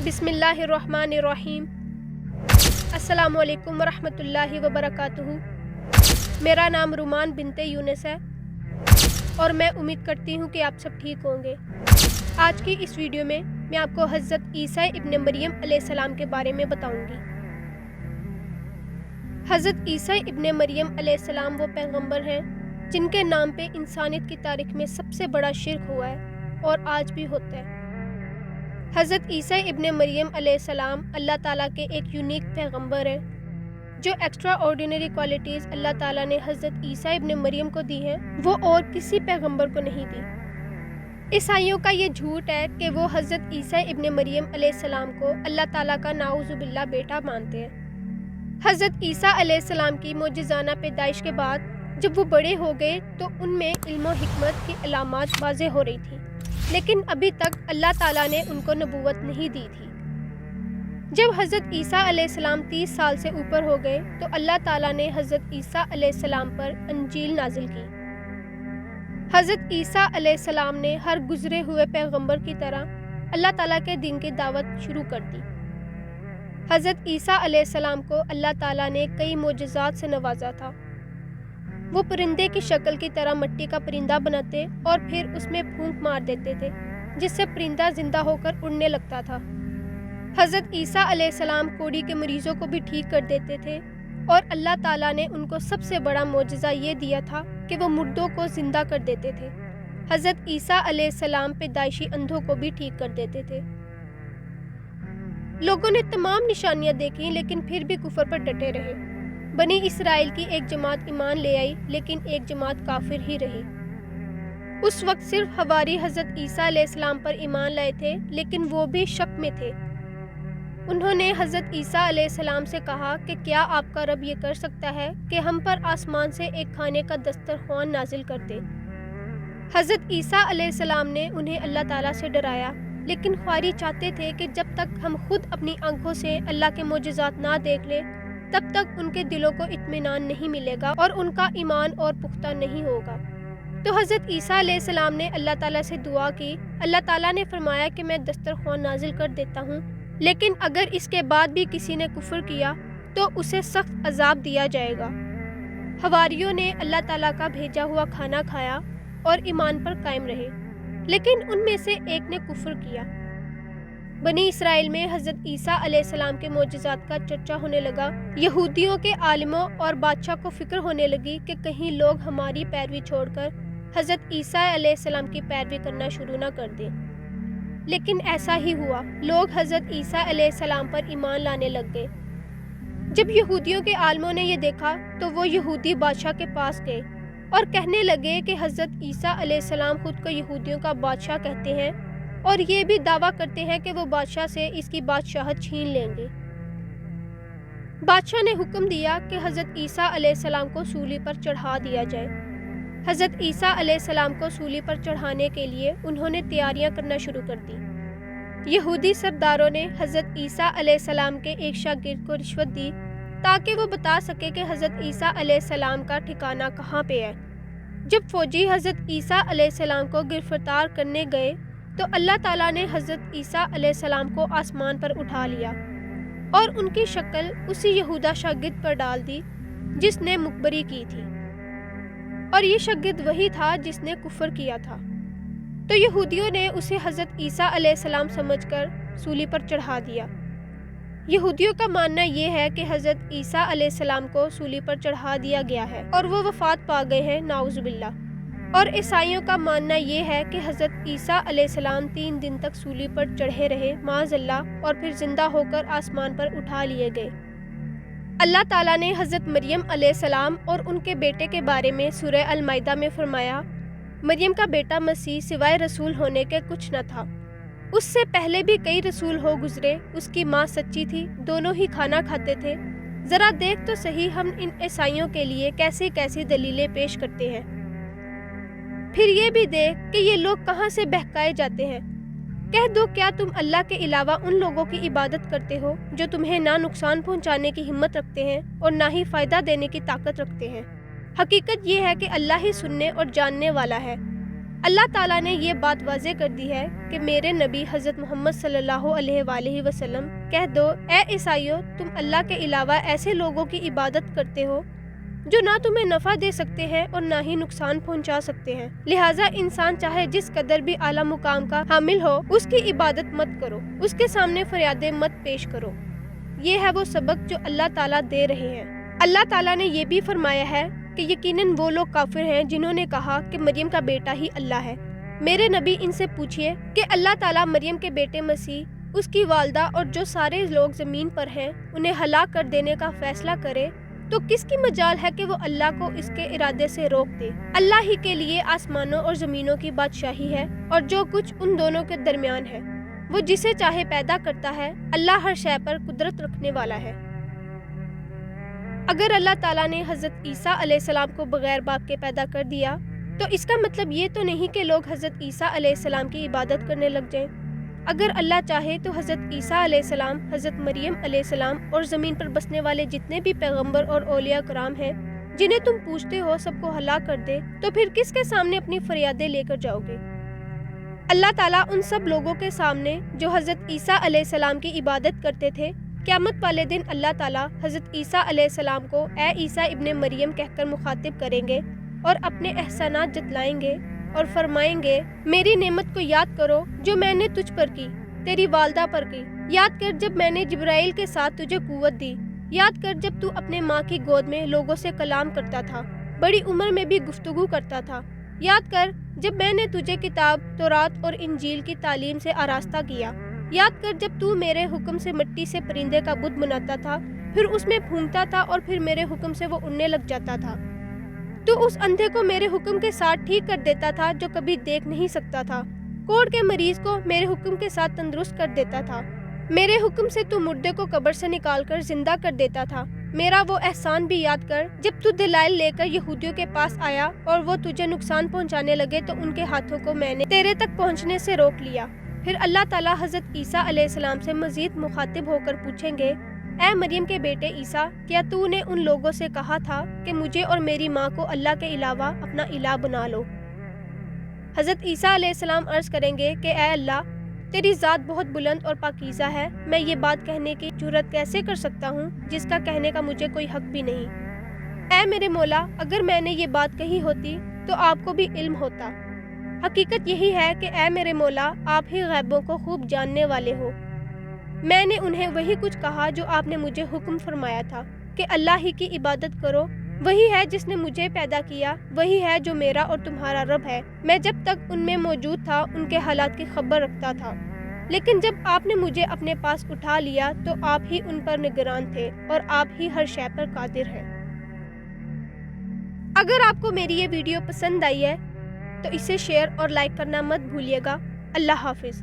بسم اللہ الرحمن الرحیم۔ السلام علیکم ورحمۃ اللہ وبرکاتہ۔ میرا نام رومان بنت یونس ہے اور میں امید کرتی ہوں کہ آپ سب ٹھیک ہوں گے۔ آج کی اس ویڈیو میں آپ کو حضرت عیسیٰ ابن مریم علیہ السلام کے بارے میں بتاؤں گی۔ حضرت عیسیٰ ابن مریم علیہ السلام وہ پیغمبر ہیں جن کے نام پہ انسانیت کی تاریخ میں سب سے بڑا شرک ہوا ہے اور آج بھی ہوتا ہے۔ حضرت عیسیٰ ابن مریم علیہ السلام اللہ تعالیٰ کے ایک یونیک پیغمبر ہیں۔ جو ایکسٹرا آرڈینری کوالٹیز اللہ تعالیٰ نے حضرت عیسیٰ ابن مریم کو دی ہیں وہ اور کسی پیغمبر کو نہیں دی۔ عیسائیوں کا یہ جھوٹ ہے کہ وہ حضرت عیسیٰ ابن مریم علیہ السلام کو اللہ تعالیٰ کا نعوذ باللہ بیٹا مانتے ہیں۔ حضرت عیسیٰ علیہ السلام کی معجزانہ پیدائش کے بعد جب وہ بڑے ہو گئے تو ان میں علم و حکمت کی علامات واضح ہو رہی تھی، لیکن ابھی تک اللہ تعالیٰ نے ان کو نبوت نہیں دی تھی۔ جب حضرت عیسیٰ علیہ السلام 30 سال سے اوپر ہو گئے تو اللہ تعالیٰ نے حضرت عیسیٰ علیہ السلام پر انجیل نازل کی۔ حضرت عیسیٰ علیہ السلام نے ہر گزرے ہوئے پیغمبر کی طرح اللہ تعالیٰ کے دین کی دعوت شروع کر دی۔ حضرت عیسیٰ علیہ السلام کو اللہ تعالیٰ نے کئی معجزات سے نوازا تھا۔ وہ پرندے کی شکل کی طرح مٹی کا پرندہ بناتے اور پھر اس میں پھونک مار دیتے تھے جس سے پرندہ زندہ ہو کر اڑنے لگتا تھا۔ حضرت عیسیٰ علیہ السلام کوڑی کے مریضوں کو بھی ٹھیک کر دیتے تھے اور اللہ تعالیٰ نے ان کو سب سے بڑا معجزہ یہ دیا تھا کہ وہ مردوں کو زندہ کر دیتے تھے۔ حضرت عیسیٰ علیہ السلام پیدائشی اندھوں کو بھی ٹھیک کر دیتے تھے۔ لوگوں نے تمام نشانیاں دیکھی لیکن پھر بھی کفر پر ڈٹے رہے۔ بنی اسرائیل کی ایک جماعت ایمان لے آئی لیکن ایک جماعت کافر ہی رہی۔ اس وقت صرف حواری حضرت عیسیٰ علیہ السلام پر ایمان لائے تھے لیکن وہ بھی شک میں تھے۔ انہوں نے حضرت عیسیٰ علیہ السلام سے کہا کہ کیا آپ کا رب یہ کر سکتا ہے کہ ہم پر آسمان سے ایک کھانے کا دسترخوان نازل کر دے؟ حضرت عیسیٰ علیہ السلام نے انہیں اللہ تعالیٰ سے ڈرایا، لیکن خواری چاہتے تھے کہ جب تک ہم خود اپنی آنکھوں سے اللہ کے معجزات نہ دیکھ لیں تب تک ان کے دلوں کو اطمینان نہیں ملے گا اور ان کا ایمان اور پختہ نہیں ہوگا۔ تو حضرت عیسیٰ علیہ السلام نے اللہ تعالیٰ سے دعا کی۔ اللہ تعالیٰ نے فرمایا کہ میں دسترخوان نازل کر دیتا ہوں، لیکن اگر اس کے بعد بھی کسی نے کفر کیا تو اسے سخت عذاب دیا جائے گا۔ حواریوں نے اللہ تعالیٰ کا بھیجا ہوا کھانا کھایا اور ایمان پر قائم رہے، لیکن ان میں سے ایک نے کفر کیا۔ بنی اسرائیل میں حضرت عیسیٰ علیہ السلام کے معجزات کا چرچا ہونے لگا۔ یہودیوں کے عالموں اور بادشاہ کو فکر ہونے لگی کہ کہیں لوگ ہماری پیروی چھوڑ کر حضرت عیسیٰ علیہ السلام کی پیروی کرنا شروع نہ کر دیں۔ لیکن ایسا ہی ہوا، لوگ حضرت عیسیٰ علیہ السلام پر ایمان لانے لگ گئے۔ جب یہودیوں کے عالموں نے یہ دیکھا تو وہ یہودی بادشاہ کے پاس گئے اور کہنے لگے کہ حضرت عیسیٰ علیہ السلام خود کو یہودیوں کا بادشاہ کہتے ہیں اور یہ بھی دعویٰ کرتے ہیں کہ وہ بادشاہ سے اس کی بادشاہت چھین لیں گے۔ بادشاہ نے حکم دیا کہ حضرت عیسیٰ علیہ السلام کو سولی پر چڑھا دیا جائے۔ حضرت عیسیٰ علیہ السلام کو سولی پر چڑھانے کے لیے انہوں نے تیاریاں کرنا شروع کر دی۔ یہودی سرداروں نے حضرت عیسیٰ علیہ السلام کے ایک شاگرد کو رشوت دی تاکہ وہ بتا سکے کہ حضرت عیسیٰ علیہ السلام کا ٹھکانہ کہاں پہ ہے۔ جب فوجی حضرت عیسیٰ علیہ السلام کو گرفتار کرنے گئے تو اللہ تعالیٰ نے حضرت عیسیٰ علیہ السلام کو آسمان پر اٹھا لیا اور ان کی شکل اسی یہودا شاگرد پر ڈال دی جس نے مخبری کی تھی، اور یہ شاگرد وہی تھا جس نے کفر کیا تھا۔ تو یہودیوں نے اسے حضرت عیسیٰ علیہ السلام سمجھ کر سولی پر چڑھا دیا۔ یہودیوں کا ماننا یہ ہے کہ حضرت عیسیٰ علیہ السلام کو سولی پر چڑھا دیا گیا ہے اور وہ وفات پا گئے ہیں، نعوذ باللہ۔ اور عیسائیوں کا ماننا یہ ہے کہ حضرت عیسیٰ علیہ السلام 3 دن تک سولی پر چڑھے رہے، معاذ اللہ، اور پھر زندہ ہو کر آسمان پر اٹھا لیے گئے۔ اللہ تعالیٰ نے حضرت مریم علیہ السلام اور ان کے بیٹے کے بارے میں سورہ المائدہ میں فرمایا، مریم کا بیٹا مسیح سوائے رسول ہونے کے کچھ نہ تھا، اس سے پہلے بھی کئی رسول ہو گزرے، اس کی ماں سچی تھی، دونوں ہی کھانا کھاتے تھے۔ ذرا دیکھ تو صحیح ہم ان عیسائیوں کے لیے کیسی کیسی دلیلیں پیش کرتے ہیں۔ پھر یہ بھی دیکھ کہ یہ لوگ کہاں سے بہکائے جاتے ہیں۔ کہہ دو، کیا تم اللہ کے علاوہ ان لوگوں کی عبادت کرتے ہو جو تمہیں نہ نقصان پہنچانے کی ہمت رکھتے ہیں اور نہ ہی فائدہ دینے کی طاقت رکھتے ہیں؟ حقیقت یہ ہے کہ اللہ ہی سننے اور جاننے والا ہے۔ اللہ تعالیٰ نے یہ بات واضح کر دی ہے کہ میرے نبی حضرت محمد صلی اللہ علیہ وآلہ وسلم کہہ دو، اے عیسائیو، تم اللہ کے علاوہ ایسے لوگوں کی عبادت کرتے ہو جو نہ تمہیں نفع دے سکتے ہیں اور نہ ہی نقصان پہنچا سکتے ہیں، لہٰذا انسان چاہے جس قدر بھی اعلیٰ مقام کا حامل ہو، اس کی عبادت مت کرو، اس کے سامنے فریادیں مت پیش کرو۔ یہ ہے وہ سبق جو اللہ تعالیٰ دے رہے ہیں۔ اللہ تعالیٰ نے یہ بھی فرمایا ہے کہ یقیناً وہ لوگ کافر ہیں جنہوں نے کہا کہ مریم کا بیٹا ہی اللہ ہے۔ میرے نبی ان سے پوچھئے کہ اللہ تعالیٰ مریم کے بیٹے مسیح، اس کی والدہ اور جو سارے لوگ زمین پر ہیں انہیں ہلاک کر دینے کا فیصلہ کرے تو کس کی مجال ہے کہ وہ اللہ کو اس کے ارادے سے روک دے؟ اللہ ہی کے لیے آسمانوں اور زمینوں کی بادشاہی ہے اور جو کچھ ان دونوں کے درمیان ہے، وہ جسے چاہے پیدا کرتا ہے۔ اللہ ہر شے پر قدرت رکھنے والا ہے۔ اگر اللہ تعالیٰ نے حضرت عیسیٰ علیہ السلام کو بغیر باپ کے پیدا کر دیا تو اس کا مطلب یہ تو نہیں کہ لوگ حضرت عیسیٰ علیہ السلام کی عبادت کرنے لگ جائیں۔ اگر اللہ چاہے تو حضرت عیسیٰ علیہ السلام، حضرت مریم علیہ السلام اور زمین پر بسنے والے جتنے بھی پیغمبر اور اولیاء کرام ہیں جنہیں تم پوچھتے ہو سب کو ہلاک کر دے تو پھر کس کے سامنے اپنی فریادیں لے کر جاؤ گے؟ اللہ تعالیٰ ان سب لوگوں کے سامنے جو حضرت عیسیٰ علیہ السلام کی عبادت کرتے تھے، قیامت والے دن اللہ تعالیٰ حضرت عیسیٰ علیہ السلام کو اے عیسیٰ ابن مریم کہہ کر مخاطب کریں گے اور اپنے احسانات جتلائیں گے اور فرمائیں گے، میری نعمت کو یاد کرو جو میں نے تجھ پر کی، تیری والدہ پر کی۔ یاد کر جب میں نے جبرائیل کے ساتھ تجھے قوت دی۔ یاد کر جب تو اپنے ماں کی گود میں لوگوں سے کلام کرتا تھا، بڑی عمر میں بھی گفتگو کرتا تھا۔ یاد کر جب میں نے تجھے کتاب، تورات اور انجیل کی تعلیم سے آراستہ کیا۔ یاد کر جب تو میرے حکم سے مٹی سے پرندے کا بت بناتا تھا، پھر اس میں پھونکتا تھا اور پھر میرے حکم سے وہ اڑنے لگ جاتا تھا۔ تو اس اندھے کو میرے حکم کے ساتھ ٹھیک کر دیتا تھا جو کبھی دیکھ نہیں سکتا تھا۔ کوڑ کے مریض کو میرے حکم کے ساتھ تندرست کر دیتا تھا۔ میرے حکم سے تو مردے کو قبر سے نکال کر زندہ کر دیتا تھا۔ میرا وہ احسان بھی یاد کر جب تو دلائل لے کر یہودیوں کے پاس آیا اور وہ تجھے نقصان پہنچانے لگے تو ان کے ہاتھوں کو میں نے تیرے تک پہنچنے سے روک لیا۔ پھر اللہ تعالیٰ حضرت عیسیٰ علیہ السلام سے مزید مخاطب ہو کر پوچھیں گے، اے مریم کے بیٹے عیسیٰ، کیا تو نے ان لوگوں سے کہا تھا کہ مجھے اور میری ماں کو اللہ کے علاوہ اپنا الہ بنا لو؟ حضرت عیسیٰ علیہ السلام عرض کریں گے کہ اے اللہ، تیری ذات بہت بلند اور پاکیزہ ہے، میں یہ بات کہنے کی جرأت کیسے کر سکتا ہوں جس کا کہنے کا مجھے کوئی حق بھی نہیں۔ اے میرے مولا، اگر میں نے یہ بات کہی ہوتی تو آپ کو بھی علم ہوتا۔ حقیقت یہی ہے کہ اے میرے مولا، آپ ہی غیبوں کو خوب جاننے والے ہو۔ میں نے انہیں وہی کچھ کہا جو آپ نے مجھے حکم فرمایا تھا کہ اللہ ہی کی عبادت کرو، وہی ہے جس نے مجھے پیدا کیا، وہی ہے جو میرا اور تمہارا رب ہے۔ میں جب تک ان میں موجود تھا ان کے حالات کی خبر رکھتا تھا، لیکن جب آپ نے مجھے اپنے پاس اٹھا لیا تو آپ ہی ان پر نگران تھے اور آپ ہی ہر شے پر قادر ہیں۔ اگر آپ کو میری یہ ویڈیو پسند آئی ہے تو اسے شیئر اور لائک کرنا مت بھولیے گا۔ اللہ حافظ۔